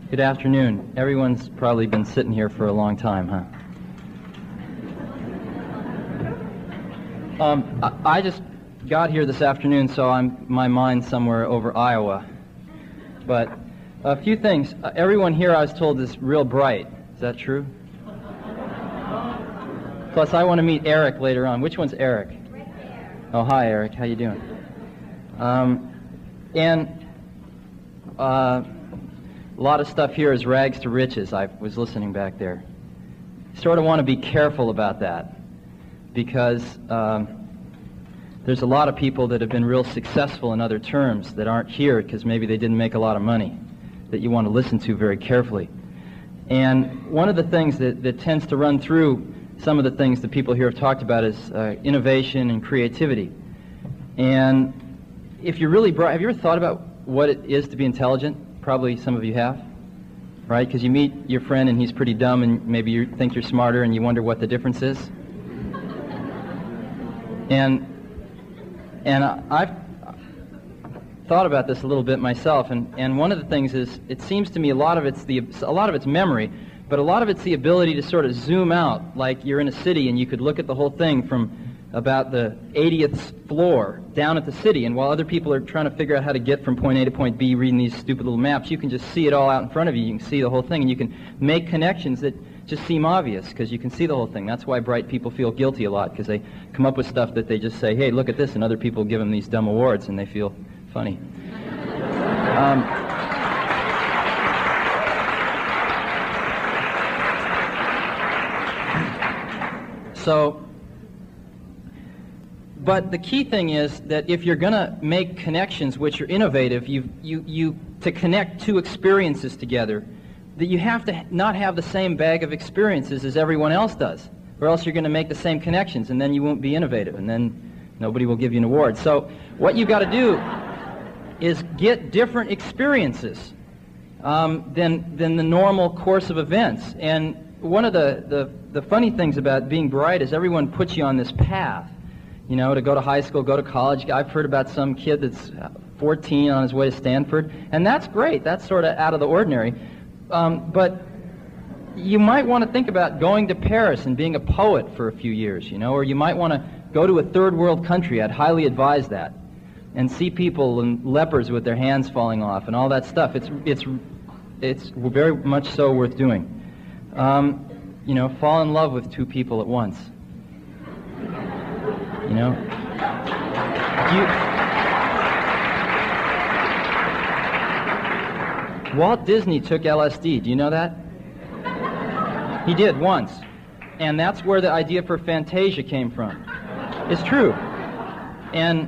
Good afternoon. Everyone's probably been sitting here for a long time, huh? I just got here this afternoon, so my mind's somewhere over Iowa. But a few things. Everyone here, I was told, is real bright. Is that true? Plus, I want to meet Eric later on. Which one's Eric? Right there. Oh, hi, Eric. How you doing? A lot of stuff here is rags to riches. I was listening back there. Sort of want to be careful about that because there's a lot of people that have been real successful in other terms that aren't here because maybe they didn't make a lot of money that you want to listen to very carefully. And one of the things that tends to run through some of the things that people here have talked about is innovation and creativity. And if you're really bright, have you ever thought about what it is to be intelligent? Probably some of you have, right? Because you meet your friend and he's pretty dumb and maybe you think you're smarter and you wonder what the difference is. And I've thought about this a little bit myself, and one of the things is, it seems to me a lot of it's memory, but a lot of it's the ability to sort of zoom out, like you're in a city and you could look at the whole thing from about the 80th floor down at the city, and while other people are trying to figure out how to get from point A to point B reading these stupid little maps, you can just see it all out in front of you. You can see the whole thing, and you can make connections that just seem obvious because you can see the whole thing. That's why bright people feel guilty a lot, because they come up with stuff that they just say, hey, look at this, and other people give them these dumb awards and they feel funny. But the key thing is that if you're going to make connections which are innovative, to connect two experiences together, that you have to not have the same bag of experiences as everyone else does, or else you're going to make the same connections, and then you won't be innovative, and then nobody will give you an award. So what you've got to do is get different experiences than the normal course of events. And one of the funny things about being bright is everyone puts you on this path, you know, to go to high school, go to college. I've heard about some kid that's 14 on his way to Stanford, and that's great. That's sort of out of the ordinary. But you might want to think about going to Paris and being a poet for a few years, you know, or you might want to go to a third world country. I'd highly advise that. And see people and lepers with their hands falling off and all that stuff. It's very much so worth doing. You know, fall in love with two people at once. You know? Walt Disney took LSD. Do you know that? He did, once. And that's where the idea for Fantasia came from. It's true. And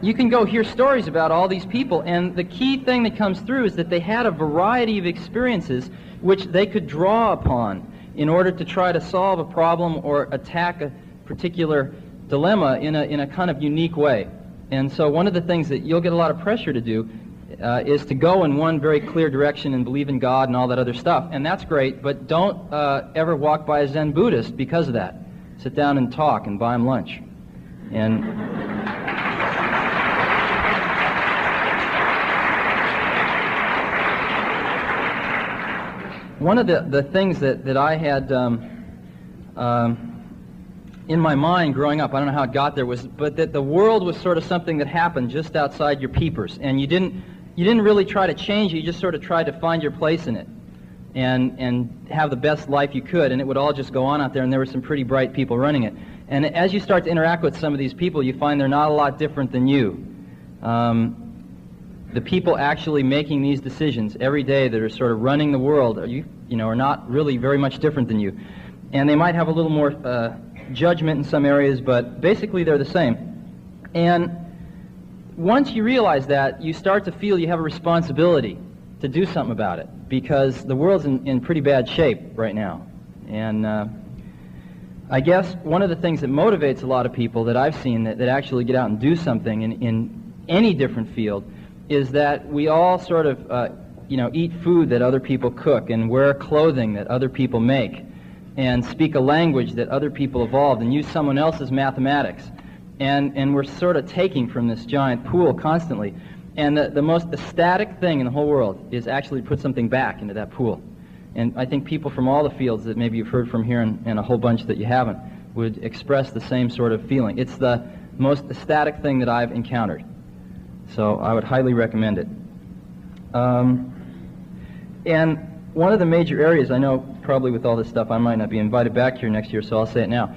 you can go hear stories about all these people, and the key thing that comes through is that they had a variety of experiences which they could draw upon in order to try to solve a problem or attack a particular dilemma in a kind of unique way. And so one of the things that you'll get a lot of pressure to do is to go in one very clear direction and believe in God and all that other stuff, and that's great, but don't ever walk by a Zen Buddhist because of that. Sit down and talk and buy him lunch. And one of the things that I had in my mind growing up, I don't know how it got there, but that the world was sort of something that happened just outside your peepers, and you didn't really try to change it, you just sort of tried to find your place in it and have the best life you could, and it would all just go on out there, and there were some pretty bright people running it. And as you start to interact with some of these people, you find they're not a lot different than you. The people actually making these decisions every day that are sort of running the world are not really very much different than you. And they might have a little more judgment in some areas, but basically they're the same. And once you realize that, you start to feel you have a responsibility to do something about it, because the world's in pretty bad shape right now. And I guess one of the things that motivates a lot of people that I've seen that actually get out and do something in any different field is that we all sort of eat food that other people cook and wear clothing that other people make and speak a language that other people evolved and use someone else's mathematics. And we're sort of taking from this giant pool constantly. And the most ecstatic thing in the whole world is actually to put something back into that pool. And I think people from all the fields that maybe you've heard from here and a whole bunch that you haven't would express the same sort of feeling. It's the most ecstatic thing that I've encountered. So I would highly recommend it. And one of the major areas, I know probably with all this stuff I might not be invited back here next year, so I'll say it now.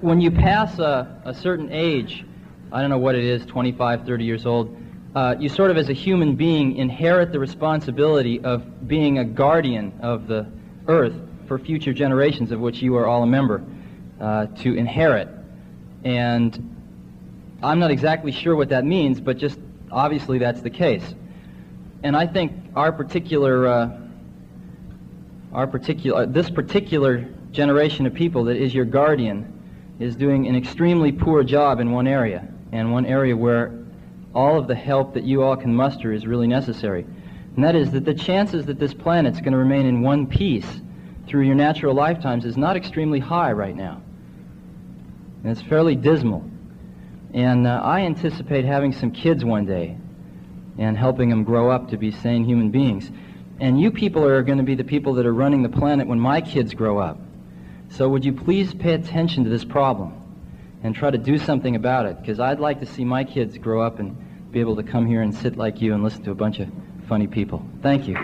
When you pass a certain age, I don't know what it is, 25, 30 years old, you sort of as a human being inherit the responsibility of being a guardian of the earth for future generations, of which you are all a member, to inherit. And I'm not exactly sure what that means, but just obviously that's the case. And I think this particular generation of people that is your guardian is doing an extremely poor job in one area, and one area where all of the help that you all can muster is really necessary. And that is that the chances that this planet's going to remain in one piece through your natural lifetimes is not extremely high right now. And it's fairly dismal. And I anticipate having some kids one day and helping them grow up to be sane human beings. And you people are going to be the people that are running the planet when my kids grow up. So would you please pay attention to this problem and try to do something about it? Because I'd like to see my kids grow up and be able to come here and sit like you and listen to a bunch of funny people. Thank you.